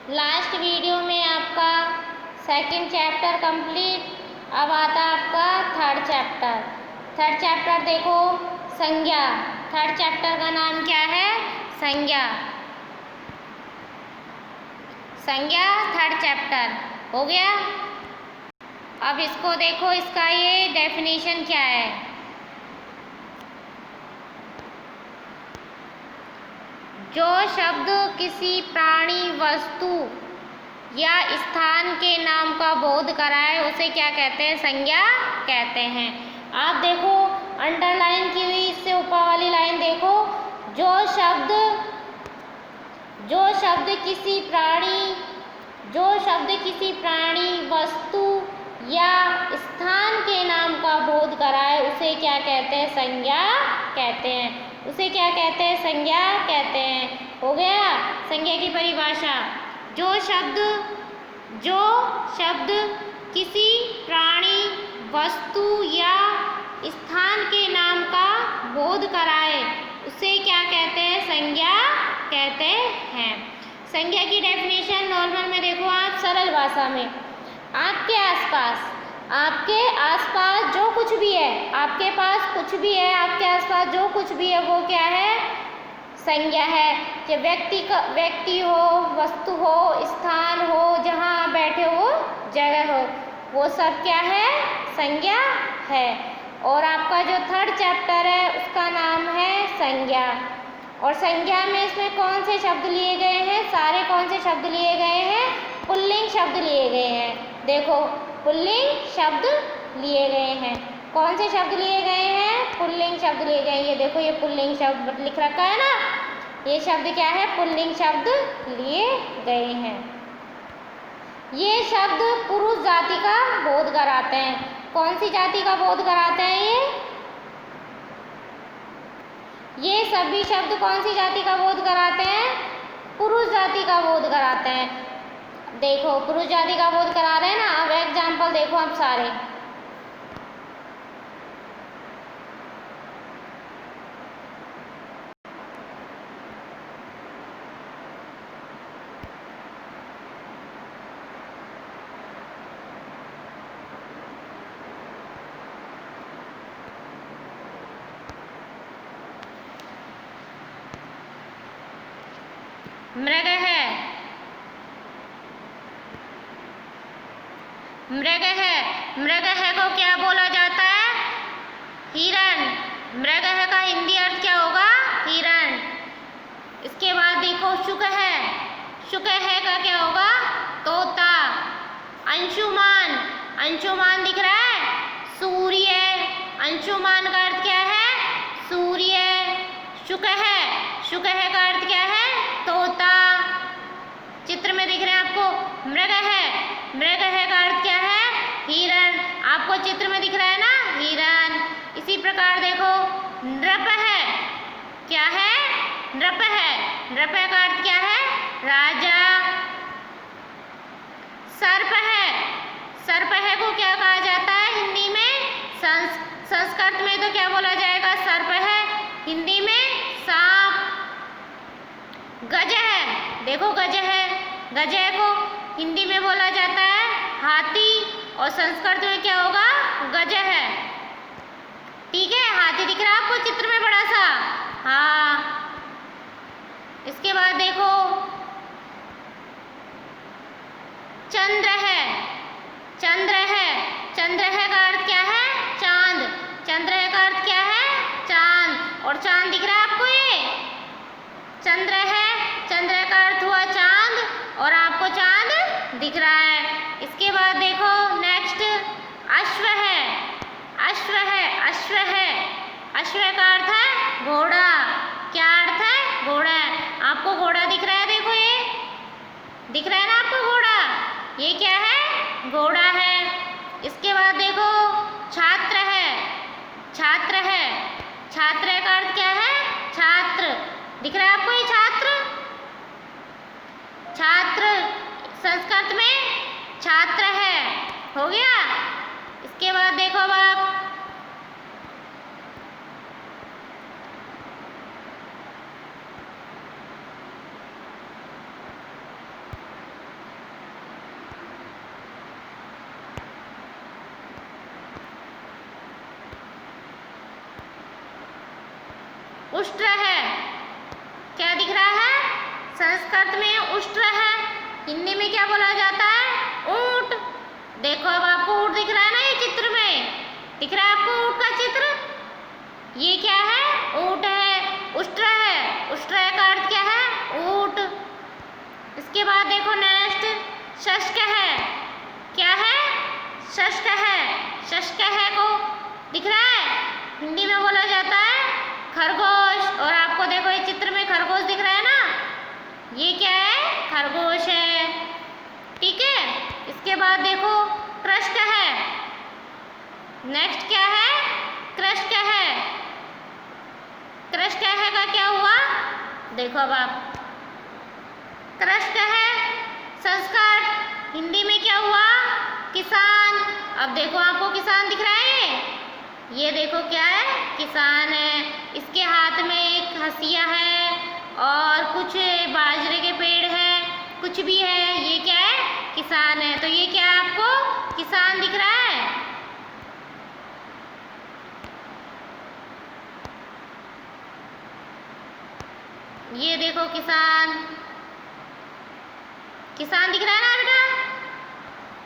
Last video में आपका second chapter complete. अब आता आपका थर्ड चैप्टर। थर्ड चैप्टर देखो, संज्ञा। थर्ड चैप्टर का नाम क्या है? संज्ञा। संज्ञा थर्ड चैप्टर हो गया। अब इसको देखो, इसका ये डेफिनेशन क्या है। जो शब्द किसी प्राणी, वस्तु या स्थान के नाम का बोध कराए उसे क्या कहते हैं? संज्ञा कहते हैं। आप देखो अंडरलाइन की हुई इससे ऊपर वाली लाइन देखो, जो शब्द किसी प्राणी, वस्तु या स्थान के नाम का बोध कराए उसे क्या कहते हैं? संज्ञा कहते हैं। उसे क्या कहते हैं? संज्ञा कहते हैं। हो गया संज्ञा की परिभाषा। जो शब्द किसी प्राणी, वस्तु या स्थान के नाम का बोध कराए उसे क्या कहते हैं? संज्ञा कहते हैं। संज्ञा की डेफिनेशन नॉर्मल में देखो आप, सरल भाषा में। आपके आसपास जो कुछ भी है, आपके पास कुछ भी है, आपके आसपास जो कुछ भी है वो क्या है? संज्ञा है। चाहे व्यक्ति हो, वस्तु हो, स्थान हो, जहाँ आप बैठे हो, जगह हो, वो सब क्या है? संज्ञा है। और आपका जो थर्ड चैप्टर है उसका नाम है संज्ञा। और संज्ञा में इसमें कौन से शब्द लिए गए हैं? सारे कौन से शब्द लिए गए हैं? पुल्लिंग शब्द लिए गए हैं। देखो पुल्लिंग शब्द लिए गए हैं। कौन से शब्द लिए गए हैं? पुल्लिंग शब्द लिए गए हैं। ये देखो, ये पुल्लिंग शब्द लिख रखा है ना, ये शब्द क्या है? पुल्लिंग शब्द लिए गए हैं। ये शब्द पुरुष जाति का बोध कराते हैं। कौन सी जाति का बोध कराते हैं? ये सभी शब्द कौन सी जाति का बोध कराते हैं? पुरुष जाति का बोध कराते हैं। देखो पुरुष जाति का बोध करा रहे हैं ना। अब एग्जाम्पल देखो आप सारे। मृग है, मृग है को क्या बोला जाता है? हिरण। मृग है का हिंदी अर्थ क्या होगा? हिरण। इसके बाद देखो शुक है का क्या होगा? तोता। अंशुमान दिख रहा है? सूर्य। अंशुमान का अर्थ क्या है? सूर्य। शुक है का अर्थ क्या है? तोता। चित्र में दिख रहे हैं आपको? मृग है का अर्थ क्या है? हिरण। आपको चित्र में दिख रहा है ना? हिरण। इसी प्रकार देखो नृप है, क्या है? नृप है का अर्थ क्या है? राजा। सर्प है को क्या कहा जाता है हिंदी में? संस्कृत में तो क्या बोला जाएगा? सर्प है। हिंदी में सांप। गज है, देखो गज है को हिंदी में बोला जाता है हाथी, और संस्कृत में क्या होगा? गज है। ठीक है, हाथी दिख रहा है आपको चित्र में बड़ा सा? हाँ। इसके बाद देखो चंद्र है का अर्थ क्या है? चांद। चंद्र है का अर्थ क्या है? चांद। और चांद दिख रहा है आपको? ये चंद्र का अर्थ हुआ चांद, और आपको चांद दिख रहा है। इसके बाद देखो नेक्स्ट अश्व का अर्थ है घोड़ा। क्या अर्थ है? घोड़ा। आपको घोड़ा दिख रहा है? देखो ये दिख रहा है ना आपको घोड़ा? ये क्या है? घोड़ा है। इसके बाद देखो छात्र का अर्थ क्या है? छात्र। दिख रहा है आपको ये छात्र संस्कृत में छात्र है। हो गया। इसके बाद देखो अब आप उष्ट्र है। क्या दिख रहा है? संस्कृत में उष्ट्र है, हिंदी में क्या बोला जाता है? ऊंट। देखो अब आपको ऊंट दिख रहा है ना, ये चित्र में दिख रहा है आपको ऊंट का चित्र? ये क्या है? ऊंट है, उष्ट्र है। उष्ट्र का अर्थ क्या है? ऊंट। इसके बाद देखो नेक्स्ट, शस्क है। क्या है? शस्क है। शस्क है को दिख रहा है, हिंदी में बोला जाता है खरगोश। और आपको देखो ये चित्र में खरगोश दिख रहा है ना, ये क्या है? खरगोश है। ठीक है। इसके बाद देखो कृष्क है। नेक्स्ट क्या है? कृष्क है। कृष्क है का क्या हुआ? देखो अब आप, कृष्क है संस्कृत, हिंदी में क्या हुआ? किसान। अब देखो आपको किसान दिख रहा है, ये देखो क्या है? किसान है। इसके हाथ में एक हंसिया है और कुछ बाजरे के पेड़ है, कुछ भी है, ये क्या है? किसान है। तो ये क्या है? आपको किसान दिख रहा है। ये देखो किसान, किसान दिख रहा है ना बेटा?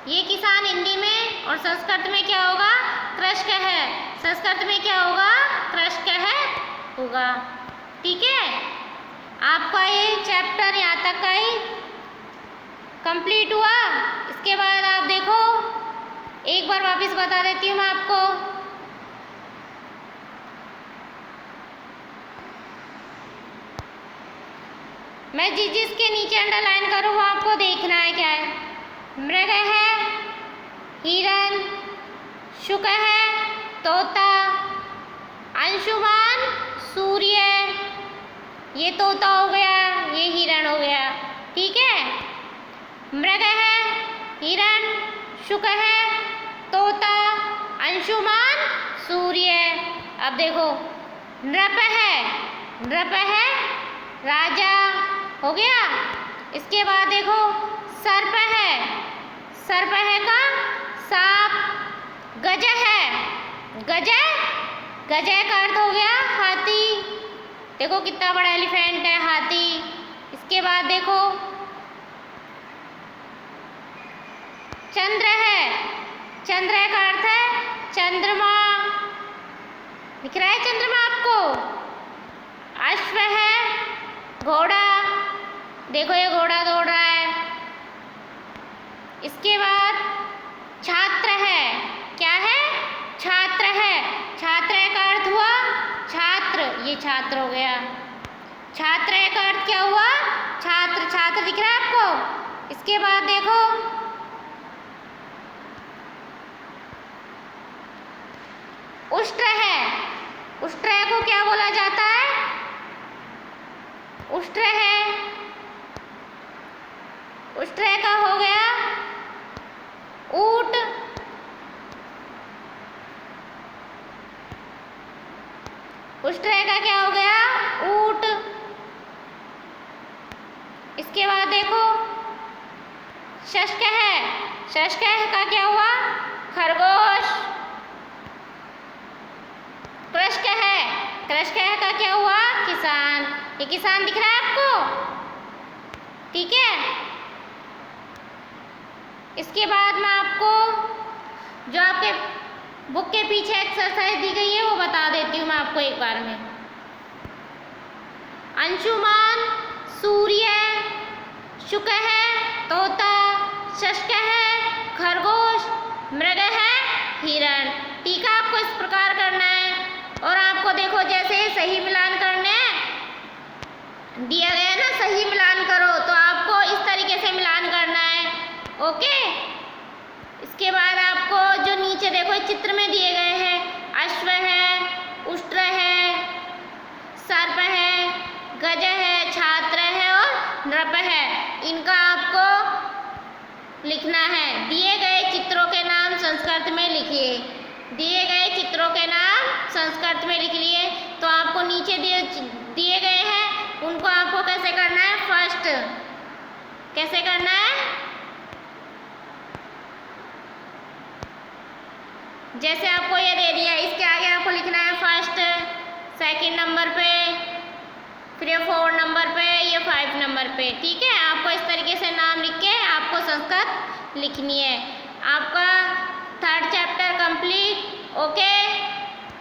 ये किसान हिंदी में, और संस्कृत में क्या होगा? कृषक है। संस्कृत में क्या होगा? कृषक है होगा। ठीक है। आपका ये चैप्टर यहाँ तक का ही कंप्लीट हुआ। इसके बाद आप देखो, एक बार वापस बता देती हूँ मैं आपको। मैं जिसके नीचे अंडरलाइन करूँ वो आपको देखना है क्या है। मृग है, हिरण, शुक है, तोता, अंशुमान, सूर्य, ये तोता हो गया, ये हिरण हो गया। ठीक है। मृग है, हिरण, शुक है, तोता, अंशुमान, सूर्य। अब देखो नृप है। नृप है राजा, हो गया। इसके बाद देखो सर्प है। सर्प है का सांप। गज है। गज, गज का अर्थ हो गया हाथी। देखो कितना बड़ा एलिफेंट है, हाथी। इसके बाद देखो चंद्र है। चंद्र का अर्थ है चंद्रमा। दिख रहा है चंद्रमा आपको? अश्व है, घोड़ा। देखो ये घोड़ा दौड़ रहा है। इसके बाद छात्र है। क्या है? छात्र है। छात्र का अर्थ हुआ छात्र, ये छात्र हो गया। छात्र का अर्थ क्या हुआ? छात्र। छात्र दिख रहा है आपको? इसके बाद देखो उष्ट्र है। उष्ट्र को क्या बोला जाता है? उष्ट्र है। उष्ट्र का हो गया ऊंट। उष्ट्र का क्या हो गया? ऊंट। इसके बाद देखो शस्क है। शस्क का क्या हुआ? खरगोश। कृषक है। कृषक का क्या हुआ? किसान। ये किसान दिख रहा है आपको? ठीक है। इसके बाद मैं आपको जो आपके बुक के पीछे एक्सरसाइज दी गई है वो बता देती हूँ मैं आपको एक बार में। अंशुमान, सूर्य, शुक है, तोता, शस्क है, खरगोश, मृग है, हिरण। ठीक है। आपको इस प्रकार करना है। और आपको देखो जैसे सही मिलान करने दिया गया है ना, सही मिलान करो, तो आपको इस तरीके से मिलान करना है। ओके। इसके बाद आपको जो नीचे देखो चित्र में दिए गए हैं, अश्व है, उष्ट्र है, सर्प है, गज है, छात्र है और नृप है, इनका आपको लिखना है। दिए गए चित्रों के नाम संस्कृत में लिखिए। दिए गए चित्रों के नाम संस्कृत में लिख लिए। तो आपको नीचे दिए गए हैं, उनको आपको कैसे करना है? फर्स्ट कैसे करना है? जैसे आपको ये दे दिया, इसके आगे आपको लिखना है फर्स्ट, सेकंड नंबर पे, फिर ये 4 नंबर पे, ये 5 नंबर पे। ठीक है, आपको इस तरीके से नाम लिख के आपको संस्कृत लिखनी है। आपका 3rd चैप्टर कंप्लीट। ओके।